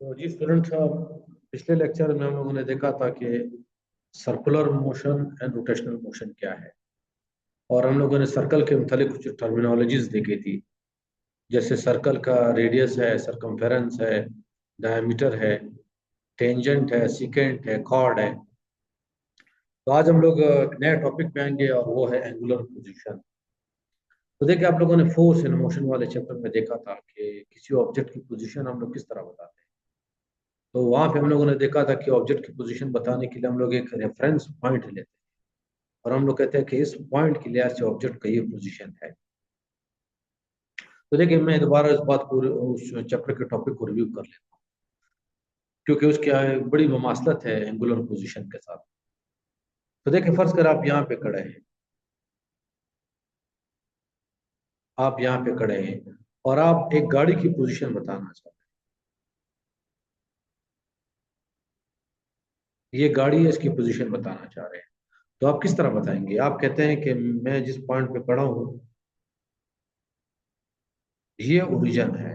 तो जी स्टूडेंट पिछले लेक्चर में हम लोगों ने देखा था कि circular motion and rotational motion क्या है। और हम लोगों ने सर्कल के मुतालिक कुछ टर्मिनोलॉजीज देखी थी, जैसे सर्कल का रेडियस है, सरकमफेरेंस है, डायमीटर है, टेंजेंट है, सिकेंट है, कॉर्ड है। तो आज हम लोग एक नए टॉपिक पे आएंगे और वो है एंगुलर पोजीशन। तो देखिए, आप लोगों ने फोर्स एंड मोशन वाले चैप्टर में देखा था कि किसी ऑब्जेक्ट की पोजीशन हम लोग किस तरह बताते हैं। तो वहां पे हम लोगों ने देखा था कि ऑब्जेक्ट की पोजीशन बताने के लिए हम लोग एक रेफरेंस पॉइंट लेते हैं और हम लोग कहते हैं कि इस पॉइंट के लिहाज से ऑब्जेक्ट का ये पोजीशन है। तो देखिए, मैं दोबारा इस बात को, उस चैप्टर के टॉपिक को रिव्यू कर लेता हूँ, क्योंकि उसकी बड़ी ममासलत है एंगुलर पोजीशन के साथ। तो देखिए, फर्ज कर आप यहाँ पे खड़े हैं, आप यहाँ पे खड़े हैं और आप एक गाड़ी की पोजीशन बताना चाहते हैं। ये गाड़ी है, इसकी पोजीशन बताना चाह रहे हैं। तो आप किस तरह बताएंगे? आप कहते हैं कि मैं जिस पॉइंट पे खड़ा हूँ ये ओरिजिन है,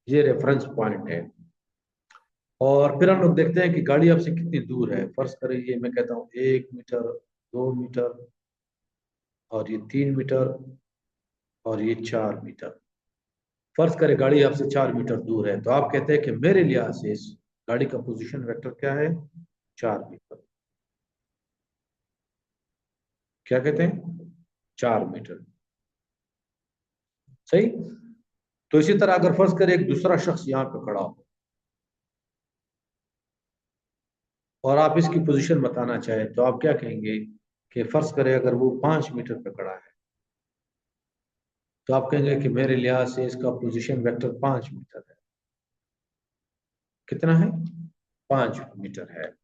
ये रेफरेंस पॉइंट है। और फिर हम लोग देखते हैं कि गाड़ी आपसे कितनी दूर है। फर्ज करें ये मैं कहता हूँ 1 मीटर, 2 मीटर, और ये 3 मीटर, और ये 4 मीटर। फर्ज करें गाड़ी आपसे 4 मीटर दूर है, तो आप कहते हैं कि मेरे लिहाज से इस गाड़ी का पोजीशन वेक्टर क्या है? 4 मीटर। क्या कहते हैं? 4 मीटर। सही। तो इसी तरह अगर फर्ज करें एक दूसरा शख्स यहाँ पे खड़ा हो और आप इसकी पोजीशन बताना चाहें, तो आप क्या कहेंगे? कि फर्ज करें अगर वो 5 मीटर पे खड़ा है, तो आप कहेंगे कि मेरे लिहाज से इसका पोजीशन वेक्टर 5 मीटर है। कितना है? 5 मीटर है।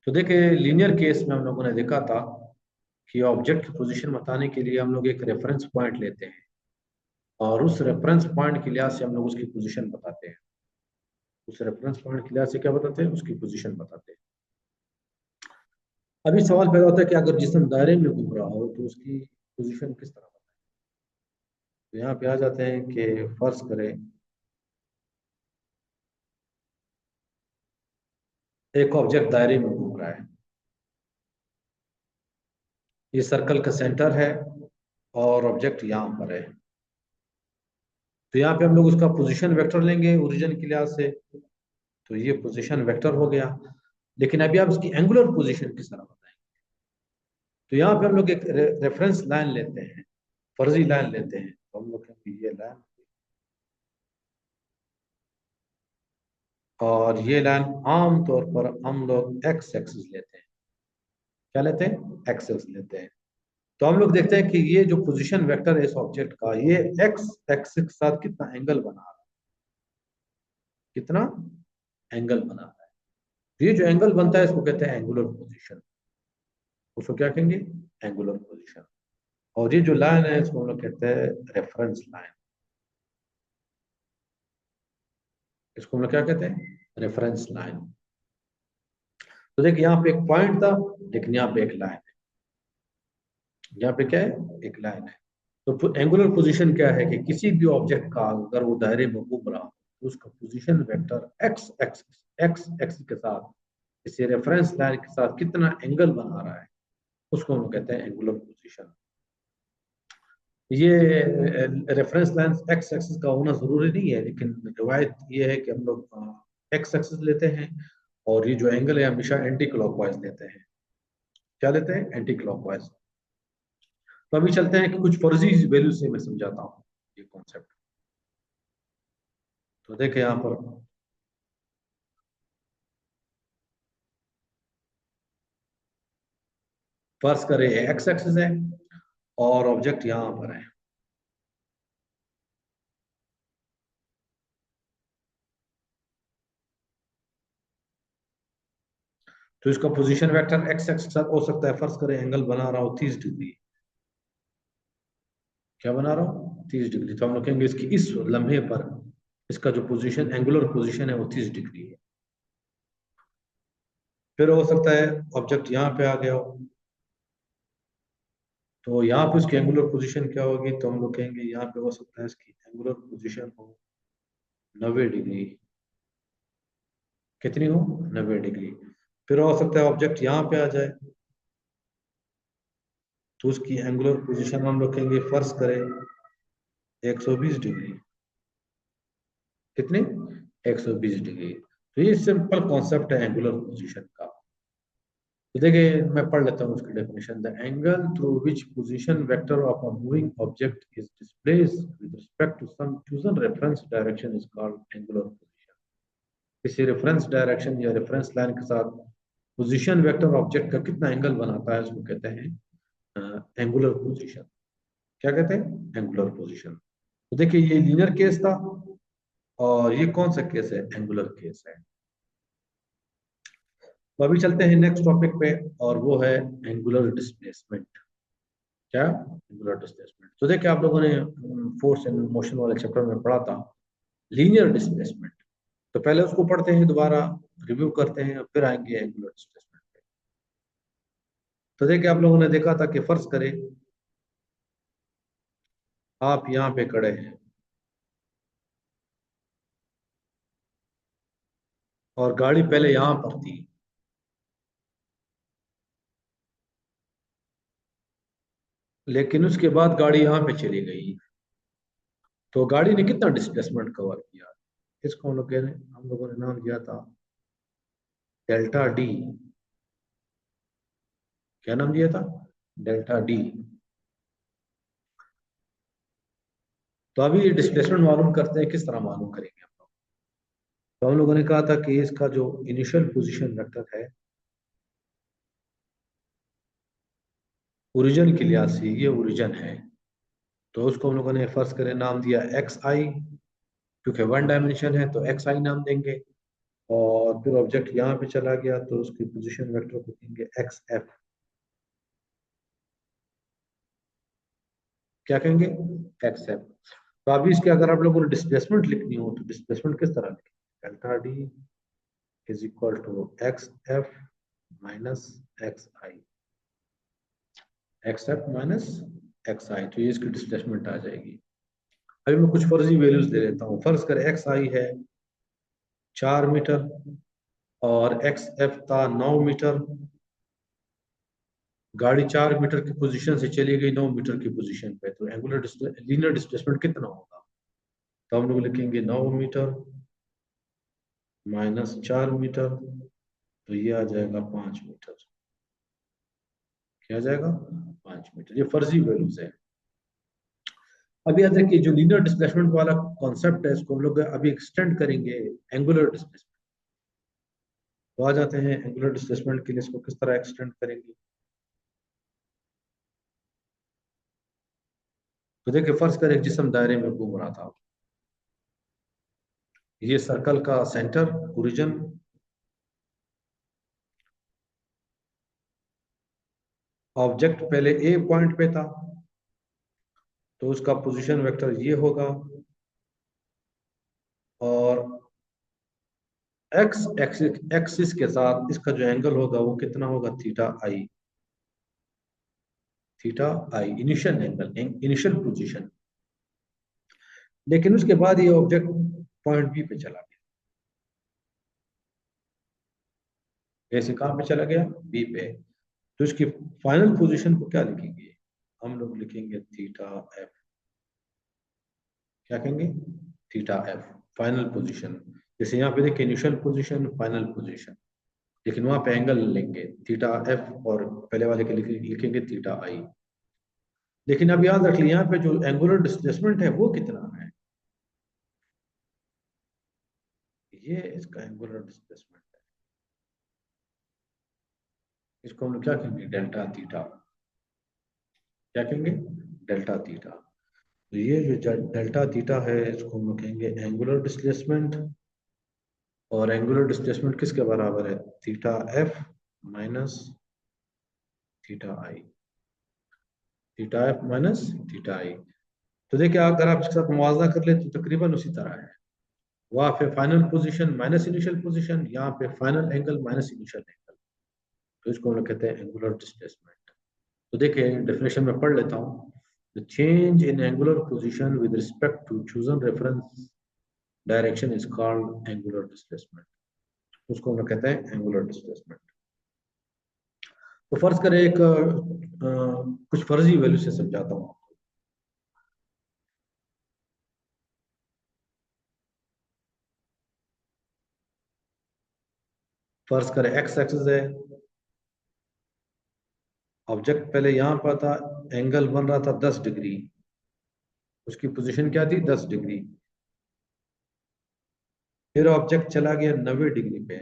तो देखिए, लीनियर केस में हम लोगों ने देखा था कि ऑब्जेक्ट की पोजीशन बताने के लिए हम लोग एक रेफरेंस पॉइंट लेते हैं और उस रेफरेंस पॉइंट के लिहाज से हम लोग उसकी पोजीशन बताते हैं। उस रेफरेंस पॉइंट के लिहाज से क्या बताते हैं? उसकी पोजीशन बताते हैं। अभी सवाल पैदा होता है कि अगर जिस्म दायरे में घूम रहा हो तो उसकी पोजीशन किस तरह बताएं। तो यहाँ पे आ जाते हैं कि फर्ज करें एक ऑब्जेक्ट दायरे में घूम रहा है, ये सर्कल का सेंटर है और ऑब्जेक्ट यहाँ पर है। तो यहाँ पे हम लोग उसका पोजीशन वेक्टर लेंगे ओरिजिन के लिहाज से, तो ये पोजीशन वेक्टर हो गया। लेकिन अभी आप इसकी एंगुलर पोजीशन किस तरह बताएंगे? तो यहाँ पे हम लोग एक रेफरेंस लाइन लेते हैं, फर्जी लाइन लेते हैं। तो हम लोग कहेंगे ये लाइन, और ये लाइन आमतौर पर हम लोग एक्स एक्सिस लेते हैं। क्या लेते हैं? एक्सेस लेते हैं। तो हम लोग देखते हैं कि ये जो पोजीशन वेक्टर है इस ऑब्जेक्ट का, ये एक्स एक्सिस के साथ कितना एंगल बना रहा है, कितना एंगल बना रहा है। तो ये जो एंगल बनता है इसको कहते हैं एंगुलर पोजीशन। उसको क्या कहेंगे? Angular position. और ये जो लाइन है इसको हम लोग कहते हैं रेफरेंस लाइन। इसको हम लोग क्या कहते हैं? Reference line. तो देखिए, यहाँ पे एक पॉइंट था, लेकिन यहाँ पे एक लाइन है। यहाँ पे क्या है? एक लाइन है। तो एंगुलर पोजीशन क्या है कि किसी भी ऑब्जेक्ट का अगर वो दायरे में घूम रहा हो तो उसका पोजीशन वेक्टर एक्स एक्स के साथ, इसे रेफरेंस लाइन के साथ कितना एंगल बना रहा है, उसको हम कहते हैं एंगुलर पोजीशन। ये रेफरेंस लाइन एक्स एक्सिस का होना जरूरी नहीं है, लेकिन रिवायत ये है कि हम लोग एक्स एक्सिस लेते हैं और ये जो एंगल है हमेशा एंटी क्लॉकवाइज लेते हैं। क्या लेते हैं? Anti clockwise. तो अभी चलते हैं कि कुछ फर्जी वैल्यू से मैं समझाता हूँ ये कॉन्सेप्ट। तो देखें यहाँ पर फर्ज करें एक्स एक्सिस है और ऑब्जेक्ट यहाँ पर है। तो इसका पोजीशन वेक्टर एक्स एक्स के साथ हो सकता है। फर्ज करें एंगल बना रहा हूँ 30 डिग्री। क्या बना रहा हूँ? 30 डिग्री। तो हम लोग कहेंगे इसकी इस लम्हे पर इसका जो पोजीशन, एंगुलर पोजीशन है वो 30 डिग्री है। फिर हो सकता है ऑब्जेक्ट यहाँ पे आ गया हो, तो यहाँ पे उसकी एंगुलर पोजीशन क्या होगी? तो हम लोग कहेंगे यहाँ पे हो सकता है इसकी एंगुलर पोजीशन हो 90 डिग्री, कितनी हो, 90 डिग्री। फिर हो सकता है ऑब्जेक्ट यहाँ पे आ जाए, तो उसकी एंगुलर पोजीशन हम रखेंगे, फर्ज करें 120 डिग्री। कितने, 120 डिग्री। तो ये सिंपल कॉन्सेप्ट है एंगुलर पोजीशन का। तो देखिए मैं पढ़ लेता हूँ उसकी definition. The angle through which position vector of a moving object is displaced with respect to some chosen reference direction is called angular position. किसी रेफरेंस डायरेक्शन या रेफरेंस लाइन के साथ पोजीशन वेक्टर ऑब्जेक्ट का कितना angle बनाता है, उसको कहते हैं एंगुलर पोजीशन। क्या कहते हैं, एंगुलर पोजीशन। तो देखिए ये लीनियर केस था, और ये कौन सा केस है, एंगुलर केस है। तो अभी चलते हैं नेक्स्ट टॉपिक पे, और वो है एंगुलर डिस्प्लेसमेंट। क्या, एंगुलर डिस्प्लेसमेंट। तो देखिए आप लोगों ने फोर्स एंड मोशन वाले चैप्टर में पढ़ा था लीनियर डिस्प्लेसमेंट। तो पहले उसको पढ़ते हैं, दोबारा रिव्यू करते हैं, फिर आएंगे एंगुलर डिस्प्लेसमेंट पे। तो देखिए आप लोगों ने देखा था कि फर्ज करें आप यहाँ पे खड़े हैं, और गाड़ी पहले यहाँ पर थी, लेकिन उसके बाद गाड़ी यहाँ पे चली गई। तो गाड़ी ने कितना डिस्प्लेसमेंट कवर किया, इसको हम लोगों ने नाम दिया था डेल्टा डी। क्या नाम दिया था, डेल्टा डी। तो अभी डिस्प्लेसमेंट मालूम करते हैं, किस तरह मालूम करेंगे हम लोग। तो हम लोगों ने कहा था कि इसका जो इनिशियल पोजीशन वेक्टर है, ओरिजिन के लिहाज से ये ओरिजिन है, तो उसको हम लोगों ने फर्स्ट करें नाम दिया एक्स आई, क्योंकि वन डायमेंशन है तो एक्स आई नाम देंगे। और फिर ऑब्जेक्ट यहाँ पे चला गया, तो उसकी पोजीशन वेक्टर को देंगे एक्स एफ। क्या कहेंगे, एक्स एफ। तो अभी इसके अगर आप लोगों को डिस्प्लेसमेंट लिखनी हो, तो डिस्प्लेसमेंट किस तरह लिखेंगे, delta D is equal to X F minus X I, X F minus X I. तो ये इसकी डिस्प्लेसमेंट आ जाएगी। अभी मैं कुछ फर्जी वैल्यूज दे देता हूँ। फर्ज कर एक्स आई है 4 मीटर, और एक्स एफ था 9 मीटर। गाड़ी 4 मीटर की पोजीशन से चली गई 9 मीटर की पोजीशन पे, तो एंगुलर लीनियर डिस्प्लेसमेंट कितना होगा। तो हम लोग लिखेंगे 9 मीटर माइनस 4 मीटर, तो ये आ जाएगा 5 मीटर। क्या आ जाएगा, 5 मीटर। ये फर्जी वैल्यूज है। अभी याद रखिए जो लीनियर डिस्प्लेसमेंट वाला कॉन्सेप्ट है, इसको हम लोग अभी एक्सटेंड करेंगे एंगुलर डिस्प्लेसमेंट। तो आ जाते हैं एंगुलर डिस्प्लेसमेंट के लिए, इसको किस तरह एक्सटेंड करेंगे। तो देखिए फर्ज कर एक जिस्म दायरे में घूम रहा था, ये सर्कल का सेंटर ओरिजिन, ऑब्जेक्ट पहले ए पॉइंट पे था, तो उसका पोजीशन वेक्टर ये होगा, और एक्स एक्सिस के साथ इसका जो एंगल होगा वो कितना होगा, theta I. Theta I initial angle, initial position. लेकिन उसके बाद ये ऑब्जेक्ट पॉइंट बी पे चला गया। ऐसे कहाँ पे चला गया, बी पे। तो इसकी फाइनल पोजीशन को क्या लिखेंगे, हम लोग लिखेंगे थीटा एफ। क्या कहेंगे, थीटा एफ, फाइनल पोजीशन। जैसे यहाँ पे देखिए इनिशियल पोजीशन, फाइनल पोजीशन, लेकिन वहां पे एंगल लेंगे थीटा एफ, और पहले वाले के लिखेंगे थीटा आई। लेकिन अब याद रख लिया यहाँ पे जो एंगुलर डिस्प्लेसमेंट है वो कितना है, ये इसका एंगुलर डिस्प्लेसमेंट है। इसको हम लोग क्या कहेंगे, डेल्टा थीटा। क्या कहेंगे, डेल्टा थीटा। तो ये जो डेल्टा थीटा है, इसको हम लोग कहेंगे एंगुलर डिस्प्लेसमेंट। और एंगुलर डिस्प्लेसमेंट किसके बराबर है, थीटा एफ माइनस थीटा आई। थीटा एफ माइनस थीटा आई। तो देखिए अगर आप इसके साथ मुआवजा कर ले तो तकरीबन उसी तरह है। वहां पे final position minus initial position, यहाँ पे final angle minus initial angle. तो इसको हम लोग कहते हैं एंगुलर डिस्प्लेसमेंट। तो देखिए डेफिनेशन में पढ़ लेता हूँ। The change in angular position with respect to chosen reference direction is called angular displacement, उसको हम लोग कहते हैं एंगुलर डिस्प्लेसमेंट। तो फर्ज करें एक कुछ फर्जी वैल्यू से समझाता हूँ। फर्ज करें एक्स एक्सिस है, ऑब्जेक्ट पहले यहां पर था, एंगल बन रहा था 10 डिग्री, उसकी पोजीशन क्या थी 10 डिग्री। फिर ऑब्जेक्ट चला गया 90 डिग्री पे,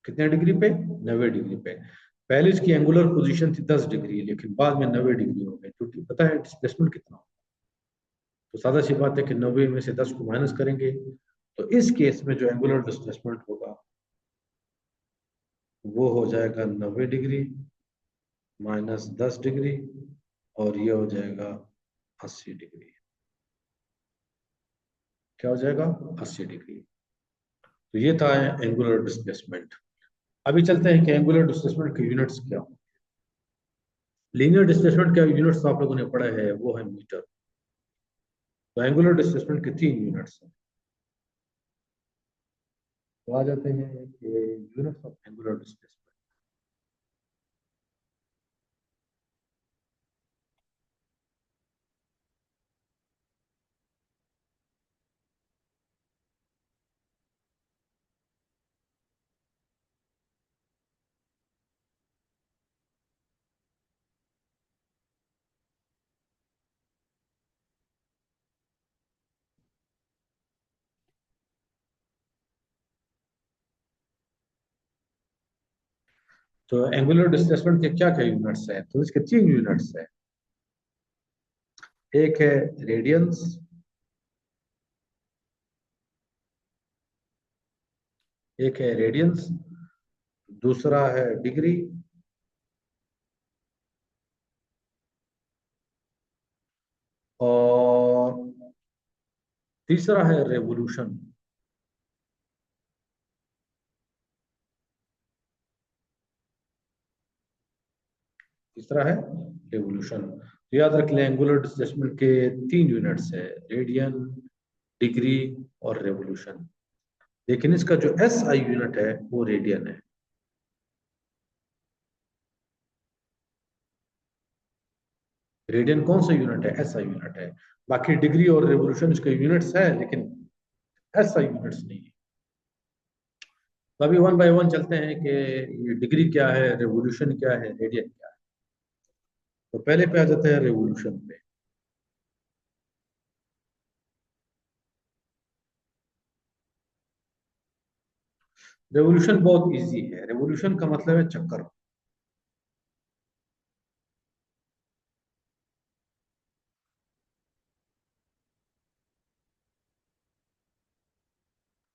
कितने डिग्री पे 90 डिग्री पे। पहले इसकी एंगुलर पोजीशन थी 10 डिग्री, लेकिन बाद में 90 डिग्री हो गई, तो पता है डिस्प्लेसमेंट कितना हो? तो सादा सी बात है कि 90 में से 10 को माइनस करेंगे, तो इस केस में जो एंगुलर डिस्प्लेसमेंट होगा वो हो जाएगा 90 डिग्री माइनस 10 डिग्री, और ये हो जाएगा 80 डिग्री। क्या हो जाएगा 80 डिग्री। तो ये था एंगुलर डिस्प्लेसमेंट। अभी चलते हैं कि एंगुलर डिस्प्लेसमेंट के यूनिट्स क्या हो। लीनियर डिस्प्लेसमेंट का यूनिट्स आप लोगों ने पढ़ा है, वो है मीटर। तो एंगुलर डिस्प्लेसमेंट के 3 यूनिट्स हैं। तो आ जाते हैं कि यूनिट्स ऑफ एंगुलर डिस्प्लेसमेंट। तो एंगुलर डिस्प्लेसमेंट के क्या क्या यूनिट्स हैं? तो इसके 3 यूनिट्स हैं। एक है रेडियंस, एक है रेडियंस, दूसरा है डिग्री, और तीसरा है रेवोल्यूशन। तीसरा है रेवोल्यूशन। तो याद रख लें एंगुलर डिस्प्लेसमेंट के 3 यूनिट्स है, रेडियन, डिग्री और रेवोल्यूशन। लेकिन इसका जो एस आई यूनिट है वो रेडियन है। रेडियन कौन सा यूनिट है? एस आई यूनिट है। बाकी डिग्री और रेवोल्यूशन इसके यूनिट्स है, लेकिन एस आई यूनिट्स नहीं है। तो अभी वन बाय वन चलते हैं कि ये डिग्री क्या है, रेवोल्यूशन क्या है, रेडियन क्या है। तो पहले पे आ जाते हैं रेवोल्यूशन पे। रेवोल्यूशन बहुत इजी है। रेवोल्यूशन का मतलब है चक्कर।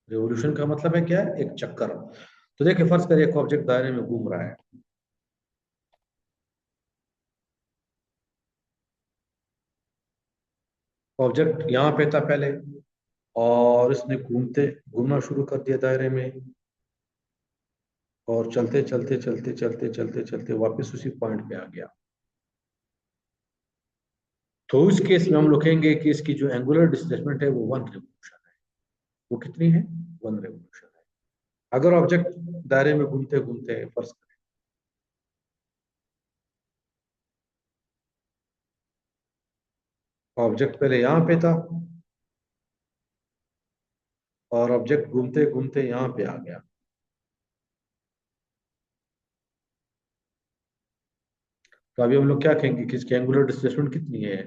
रेवोल्यूशन का मतलब है क्या है? एक चक्कर। तो देखिए फर्ज करिए एक ऑब्जेक्ट दायरे में घूम रहा है। ऑब्जेक्ट यहाँ पे था पहले, और इसने घूमते घूमना शुरू कर दिया दायरे में, और चलते चलते चलते चलते चलते चलते वापस उसी पॉइंट पे आ गया। तो उस केस में हम लोग कहेंगे कि इसकी जो एंगुलर डिस्प्लेसमेंट है वो 1 रेवोल्यूशन है। वो कितनी है? 1 रेवोल्यूशन है। अगर ऑब्जेक्ट दायरे में घूमते घूमते फर्ज करें, ऑब्जेक्ट पहले यहाँ पे था, और ऑब्जेक्ट घूमते घूमते यहाँ पे आ गया, तो अभी हम लोग क्या कहेंगे कि इसकी एंगुलर डिस्प्लेसमेंट कितनी है?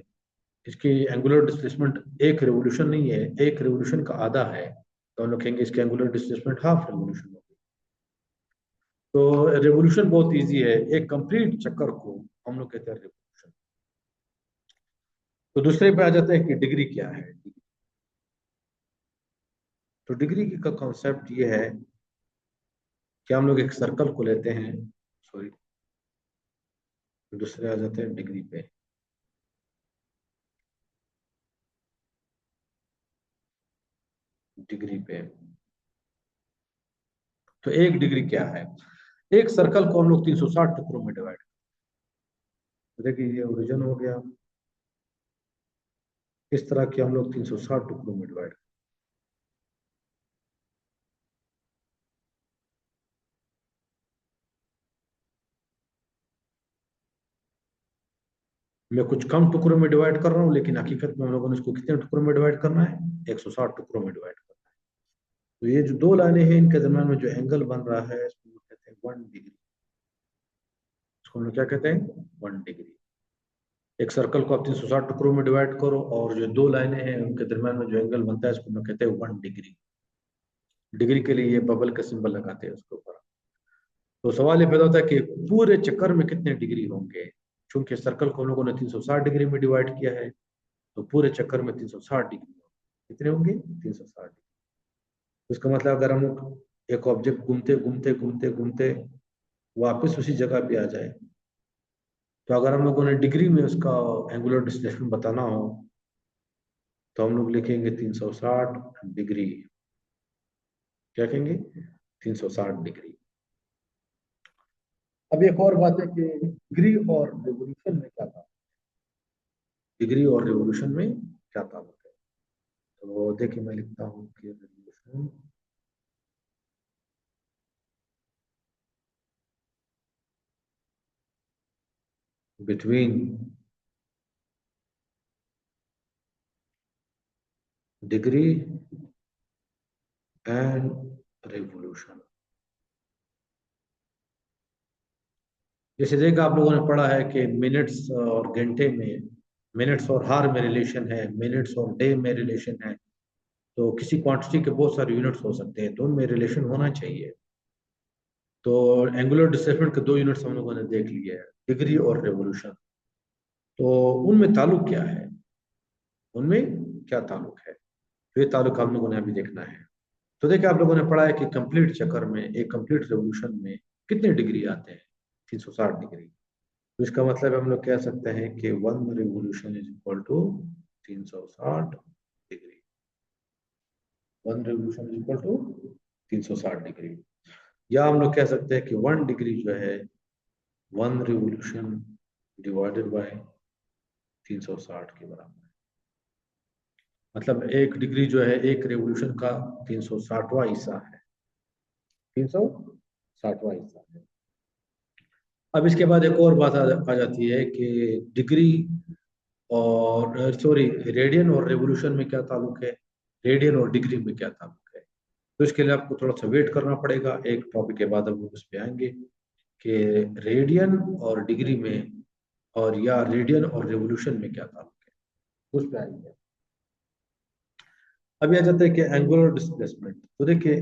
इसकी एंगुलर डिस्प्लेसमेंट 1 रेवोल्यूशन नहीं है, 1 रेवोल्यूशन का आधा है। तो हम लोग कहेंगे इसकी एंगुलर डिस्प्लेसमेंट हाफ रेवोल्यूशन होगी। तो रेवोल्यूशन बहुत इजी है, एक कंप्लीट चक्कर को हम लोग कहते हैं रेवोल्यूशन। तो दूसरे पे आ जाते हैं कि डिग्री क्या है। तो डिग्री का कॉन्सेप्ट ये है कि हम लोग एक सर्कल को लेते हैं, सॉरी, दूसरे आ जाते हैं डिग्री पे। डिग्री पे तो 1 डिग्री क्या है? एक सर्कल को हम लोग 360 टुकड़ों में डिवाइड। तो देखिए ये ओरिजिन हो गया, इस तरह के हम लोग 360 टुकड़ों में डिवाइड। मैं कुछ कम टुकड़ों में डिवाइड कर रहा हूँ, लेकिन हकीकत में हम लोगों ने इसको कितने टुकड़ों में डिवाइड करना है? 160 टुकड़ों में डिवाइड करना है। तो ये जो दो लाइनें हैं, इनके दरम्यान में जो एंगल बन रहा है, इसको हम लोग कहते हैं 1 डिग्री। इसको हम लोग क्या कहते हैं? 1 डिग्री। एक सर्कल को आप 360 टुकड़ों में डिवाइड करो, और जो दो लाइनें हैं उनके दरम्यान में जो एंगल बनता है, इसको हम लोग कहते हैं 1 डिग्री। डिग्री के लिए ये बबल का सिंबल लगाते हैं उसके ऊपर। तो सवाल ये पैदा होता है कि पूरे चक्कर में कितने डिग्री होंगे। चूंकि सर्कल को हम लोगों ने 360 डिग्री में डिवाइड किया है, तो पूरे चक्कर में 360 डिग्री कितने होंगे? 360 डिग्री। तो इसका मतलब अगर हम लोग एक ऑब्जेक्ट घूमते घूमते घूमते घूमते वापस उसी जगह पे आ जाए, तो अगर हम लोगों ने डिग्री में उसका एंगुलर डिस्प्लेसमेंट बताना हो, तो हम लोग लिखेंगे 360 डिग्री। क्या कहेंगे? 360 डिग्री। अब एक और बात है कि डिग्री और रेवोल्यूशन में क्या था? डिग्री और रेवोल्यूशन में क्या ताल्लुक है? तो देखिए, मैं लिखता हूँ कि revolution between degree and revolution. जैसे देखा, आप लोगों ने पढ़ा है कि मिनट्स और घंटे में, मिनट्स और हार में रिलेशन है, मिनट्स और डे में रिलेशन है। तो किसी क्वांटिटी के बहुत सारे यूनिट्स हो सकते हैं, तो उनमें रिलेशन होना चाहिए। तो एंगुलर डिस्प्लेसमेंट के दो यूनिट्स हम लोगों ने देख लिए हैं, डिग्री और रेवोल्यूशन। तो उनमें ताल्लुक क्या है? उनमें क्या ताल्लुक है? तो ये ताल्लुक हम लोगों ने अभी देखना है। तो देखिए, आप लोगों ने पढ़ा है कि कंप्लीट चक्कर में, एक कंप्लीट रेवोल्यूशन में कितने डिग्री आते हैं? 360 डिग्री। तो इसका मतलब हम लोग कह सकते हैं कि 1 revolution is equal to 360 degree. 1 revolution is equal to 360 degree. या हम लोग कह सकते हैं कि 1 डिग्री जो है, 1 रेवोल्यूशन डिवाइडेड बाय 360 के बराबर है। मतलब 1 डिग्री जो है, एक रेवोल्यूशन का 360वां हिस्सा है। 360वां हिस्सा है। अब इसके बाद एक और बात आ जाती है कि डिग्री और सॉरी, रेडियन और रेवोल्यूशन में क्या ताल्लुक है, रेडियन और डिग्री में क्या ताल्लुक है। तो इसके लिए आपको थोड़ा सा वेट करना पड़ेगा, एक टॉपिक के बाद हम लोग उस पर आएंगे कि रेडियन और डिग्री में, और या रेडियन और रेवोल्यूशन में क्या ताल्लुक है, उस पर आएंगे। अभी आ जाते हैं कि एंगुलर डिस्प्लेसमेंट। तो देखिए,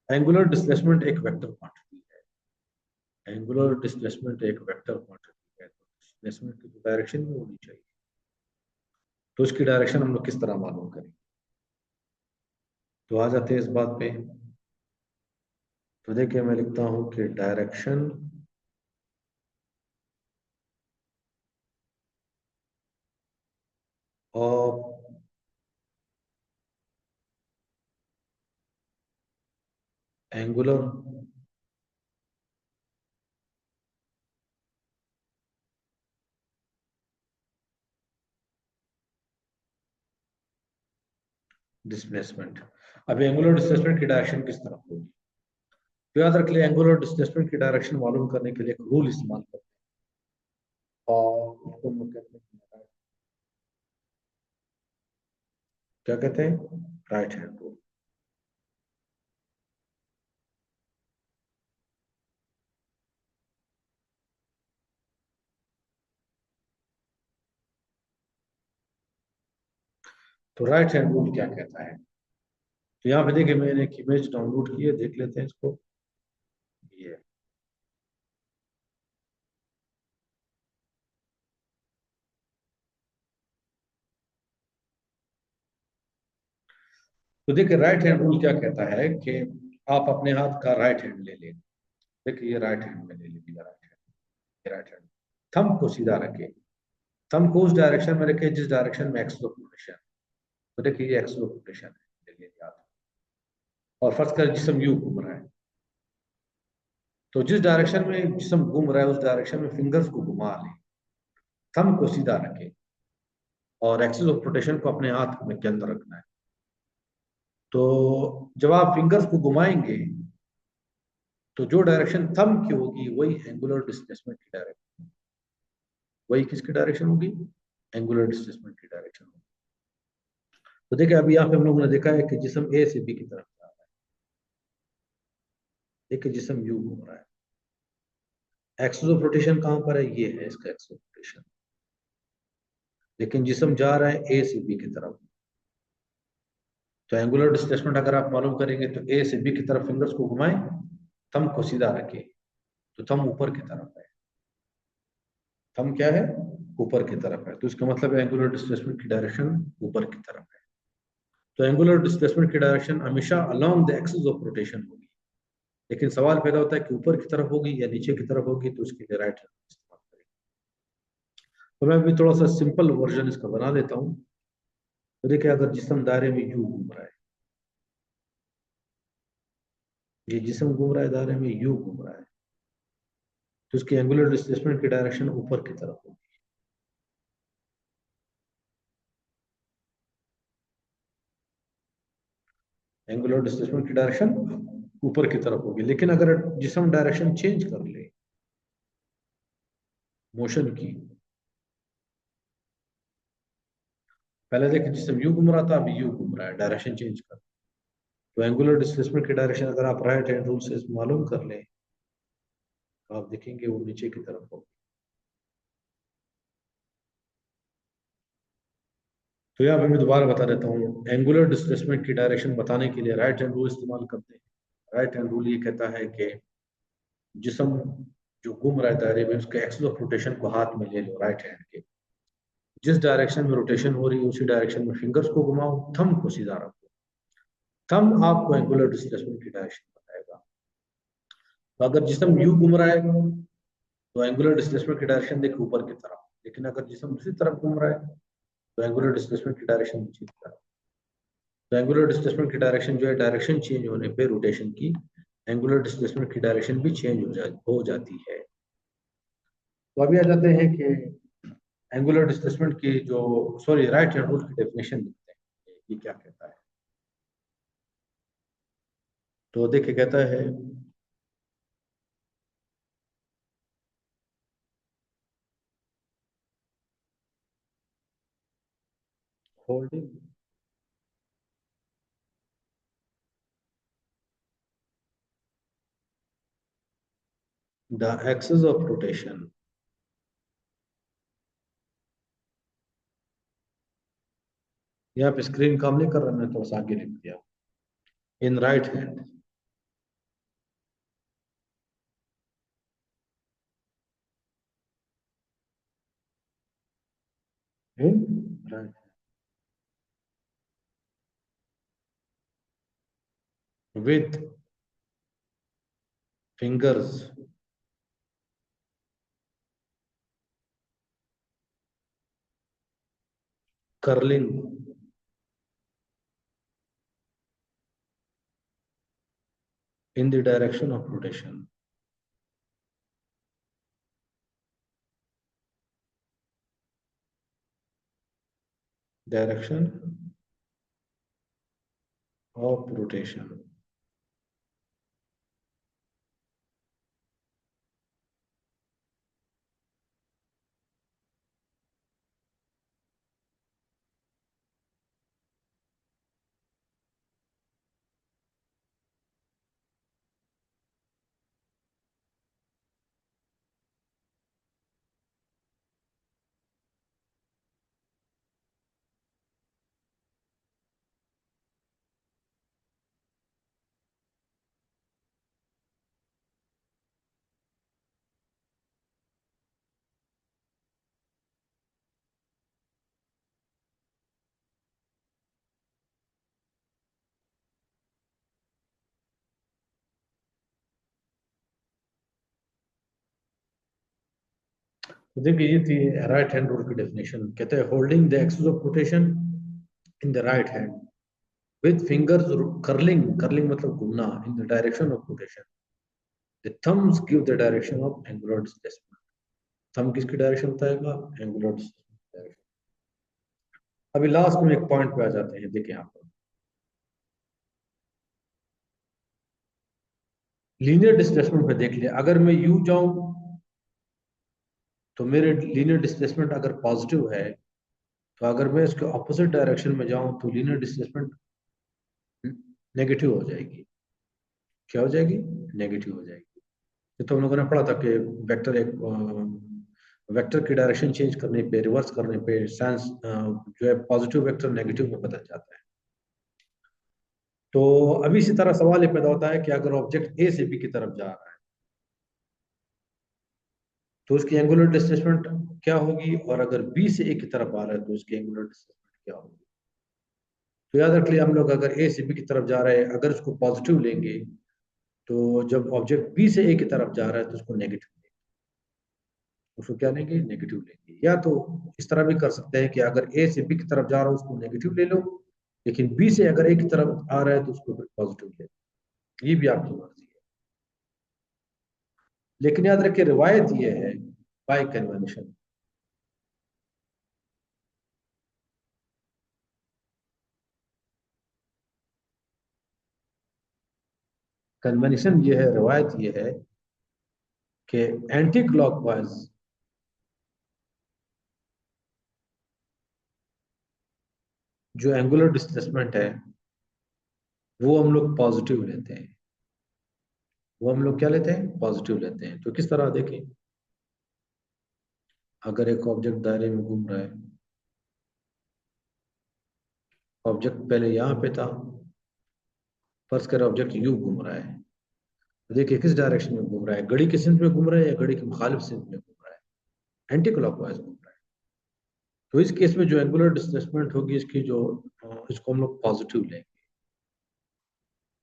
एंगुलर डिस्प्लेसमेंट एक वेक्टर क्वांटिटी है। एंगुलर डिस्प्लेसमेंट एक वेक्टर क्वांटिटी है, तो डिस्प्लेसमेंट की डायरेक्शन भी होनी चाहिए। तो उसकी डायरेक्शन हम लोग किस तरह मालूम करें? तो आ जाते हैं इस बात पे। तो देखिए, मैं लिखता हूं कि डायरेक्शन ऑफ एंगुलर डिस्प्लेसमेंट। अब एंगुलर डिस्प्लेसमेंट की डायरेक्शन किस तरफ होगी? तो याद रख लिया, एंगुलर डिस्प्लेसमेंट की डायरेक्शन मालूम करने के लिए एक रूल इस्तेमाल करते हैं, और उसको हम लोग कहते हैं, क्या कहते हैं? Right hand rule. तो राइट हैंड रूल क्या कहता है? तो यहाँ पे देखिए, मैंने एक इमेज डाउनलोड की है, देख लेते हैं इसको। ये, तो देखिए, राइट हैंड रूल क्या कहता है कि आप अपने हाथ का राइट हैंड ले लें। देखिए, ये राइट हैंड में ले लिया, right hand, right hand. Thumb को सीधा रखें, थंब को उस डायरेक्शन में रखें जिस डायरेक्शन में एक्स रोटेशन। तो देखिए, ये एक्स रोटेशन है, चलिए याद। और फर्ज कर जिसम यू घूम रहा है, तो जिस डायरेक्शन में जिसम घूम रहा है, उस डायरेक्शन में फिंगर्स को घुमा लें, थंब को सीधा रखें, और एक्सिस ऑफ रोटेशन को अपने हाथ में के अंदर रखना है। तो जब आप फिंगर्स को घुमाएंगे तो जो डायरेक्शन थंब की होगी वही एंगुलर डिस्प्लेसमेंट की डायरेक्शन, वही किसकी डायरेक्शन होगी, एंगुलर डिस्प्लेसमेंट की डायरेक्शन होगी। तो देखिए अभी यहाँ पे हम लोगों ने देखा है कि जिसम ए से बी की तरफ जा रहा है, देखिए जिसम यू घूम रहा है, एक्सिस ऑफ रोटेशन कहाँ पर है, ये है इसका एक्सिस ऑफ रोटेशन, लेकिन जिसम जा रहा है ए से बी की तरफ। तो एंगुलर डिस्प्लेसमेंट अगर आप मालूम करेंगे तो ए से बी की तरफ फिंगर्स को घुमाएं, थंब को सीधा रखें, तो थंब ऊपर की तरफ है, थंब क्या है, ऊपर की तरफ है, तो इसका मतलब है एंगुलर डिस्प्लेसमेंट की डायरेक्शन ऊपर की तरफ है। तो एंगुलर डिस्प्लेसमेंट की डायरेक्शन हमेशा along the axis of rotation होगी, लेकिन सवाल पैदा होता है कि ऊपर की तरफ होगी या नीचे की तरफ होगी, तो उसके लिए राइट हैंड इस्तेमाल करेंगे। तो मैं अभी थोड़ा सा सिंपल वर्जन इसका बना देता हूँ। तो देखिए अगर जिस्म दायरे में यू घूम रहा है, ये जिस्म घूम रहा है दायरे में यू घूम रहा है, तो उसकी एंगुलर डिस्प्लेसमेंट की डायरेक्शन ऊपर की तरफ होगी। एंगुलर डिस्प्लेसमेंट की डायरेक्शन ऊपर की तरफ होगी, लेकिन अगर जिस्म डायरेक्शन चेंज कर ले मोशन की, पहले देखिए जिस्म यू घूम रहा था, अभी यू घूम रहा है, डायरेक्शन चेंज कर, तो एंगुलर डिस्प्लेसमेंट की डायरेक्शन अगर आप राइट हैंड रूल से मालूम कर लें तो आप देखेंगे वो नीचे की तरफ होगी। तो यहाँ पे मैं दोबारा बता देता हूँ, एंगुलर डिस्प्लेसमेंट की डायरेक्शन बताने के लिए राइट हैंड रूल इस्तेमाल करते हैं। राइट हैंड रूल ये कहता है कि जिस्म जो घूम रहा है दायरे में, उसके एक्सिस ऑफ रोटेशन को हाथ में ले लो राइट हैंड के, जिस डायरेक्शन में रोटेशन हो रही है उसी डायरेक्शन में फिंगर्स को घुमाओ, थंब को सीधा रखो, थंब आपको एंगुलर डिस्प्लेसमेंट की डायरेक्शन बताएगा। तो अगर जिस्म यू घूम रहा है तो एंगुलर डिस्प्लेसमेंट की डायरेक्शन देखो ऊपर की तरफ, लेकिन अगर जिस्म दूसरी तरफ घूम रहा है तो एंगुलर डिस्प्लेसमेंट की डायरेक्शन नीचे की तरफ। तो एंगुलर डिस्प्लेसमेंट की डायरेक्शन जो है, डायरेक्शन चेंज होने पे रोटेशन की एंगुलर डिस्प्लेसमेंट की डायरेक्शन भी चेंज हो जाती है। तो अभी आ जाते हैं कि एंगुलर डिस्प्लेसमेंट की जो, सॉरी, राइट हैंड रूल की डेफिनेशन लिखते हैं, ये क्या कहता है। तो देखिए कहता है, holding the axis of rotation, यहाँ पे स्क्रीन काम नहीं कर रहा, मैं थोड़ा सा आगे लिख दिया, in right hand, in right with fingers curling in the direction of rotation, direction of rotation। तो देखिए ये थी राइट हैंड रूल की डेफिनेशन। कहते हैं holding the axis of rotation in the right hand with fingers curling, curling मतलब घूमना, in the direction of rotation, the thumbs give the direction of angular displacement. Thumb किसकी direction बताएगा, angular displacement direction. अभी last में एक point पे आ जाते हैं, देखिए यहाँ पर लीनियर डिस्प्लेसमेंट पे देख लिया, अगर मैं यू जाऊं तो मेरे लीनियर डिस्प्लेसमेंट अगर पॉजिटिव है, तो अगर मैं इसके ऑपोजिट डायरेक्शन में जाऊं तो लीनियर डिस्प्लेसमेंट नेगेटिव हो जाएगी। क्या हो जाएगी? नेगेटिव हो जाएगी। ये तो हम लोगों ने पढ़ा था कि वेक्टर एक वेक्टर की डायरेक्शन चेंज करने पे, रिवर्स करने पे साइंस जो है पॉजिटिव वेक्टर नेगेटिव में बदल जाता है। तो अभी इसी तरह सवाल ये पैदा होता है कि अगर ऑब्जेक्ट ए से बी की तरफ जा रहा है तो उसकी एंगुलर डिस्प्लेसमेंट क्या होगी, और अगर बी से ए की तरफ आ रहा है तो उसकी एंगुलर डिस्प्लेसमेंट क्या होगी। तो याद रख लिया हम लोग, अगर ए से बी की तरफ जा रहे हैं, अगर उसको पॉजिटिव लेंगे तो जब ऑब्जेक्ट बी से ए की तरफ जा रहा है तो उसको नेगेटिव लेंगे। उसको क्या लेंगे? नेगेटिव लेंगे। या तो इस तरह भी कर सकते हैं कि अगर ए से बी की तरफ जा रहा है उसको नेगेटिव ले लो, लेकिन बी से अगर ए की तरफ आ रहा है तो उसको फिर पॉजिटिव ले लो। ये भी आपकी मर्जी है, लेकिन याद रखिए रिवायत ये है बाय कन्वेंशन। कन्वेंशन ये है, रिवायत ये है कि एंटी क्लॉकवाइज जो एंगुलर डिस्प्लेसमेंट है वो हम लोग पॉजिटिव लेते हैं। वो हम लोग क्या लेते हैं? पॉजिटिव लेते हैं। तो किस तरह देखें, अगर एक ऑब्जेक्ट दायरे में घूम रहा है, ऑब्जेक्ट पहले यहाँ पे था, फर्ज कर ऑब्जेक्ट यू घूम रहा है, तो देखिए किस डायरेक्शन में घूम रहा है, घड़ी की सिंध में घूम रहा है या घड़ी के मुखालिफ सिंध में घूम रहा है? एंटी क्लॉकवाइज घूम रहा है। तो इस केस में जो एंगुलर डिस्प्लेसमेंट होगी इसकी जो इसको हम लोग पॉजिटिव लेंगे।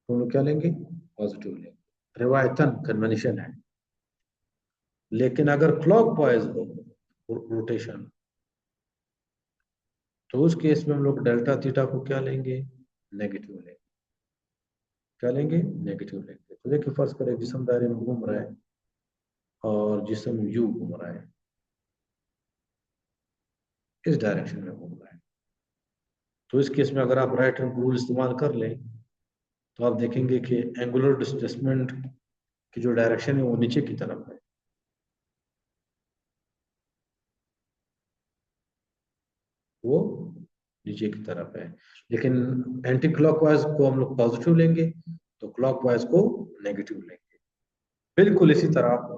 तो हम लोग क्या लेंगे? पॉजिटिव लेंगे। रिवायतन कन्वेंशन है। लेकिन अगर क्लॉकवाइज हो रोटेशन, तो उस केस में हम लोग डेल्टा थीटा को क्या लेंगे? नेगेटिव लेंगे। क्या लेंगे? नेगेटिव लेंगे। तो देखिए फर्ज करें जिसम दायरे में घूम रहा है और जिसम यू घूम रहा है, इस डायरेक्शन में घूम रहा है। तो इस केस में अगर आप राइट हैंड रूल इस्तेमाल कर लें तो आप देखेंगे कि एंगुलर डिस्प्लेसमेंट की जो डायरेक्शन है वो नीचे की तरफ है। वो नीचे की तरफ है। लेकिन एंटी क्लॉकवाइज को हम लोग पॉजिटिव लेंगे, तो क्लॉकवाइज को नेगेटिव लेंगे। बिल्कुल इसी तरह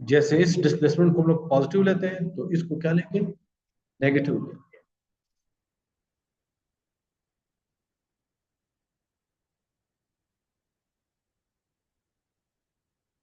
जैसे इस डिस्प्लेसमेंट को हम लोग पॉजिटिव लेते हैं तो इसको क्या लेंगे? नेगेटिव लेंगे।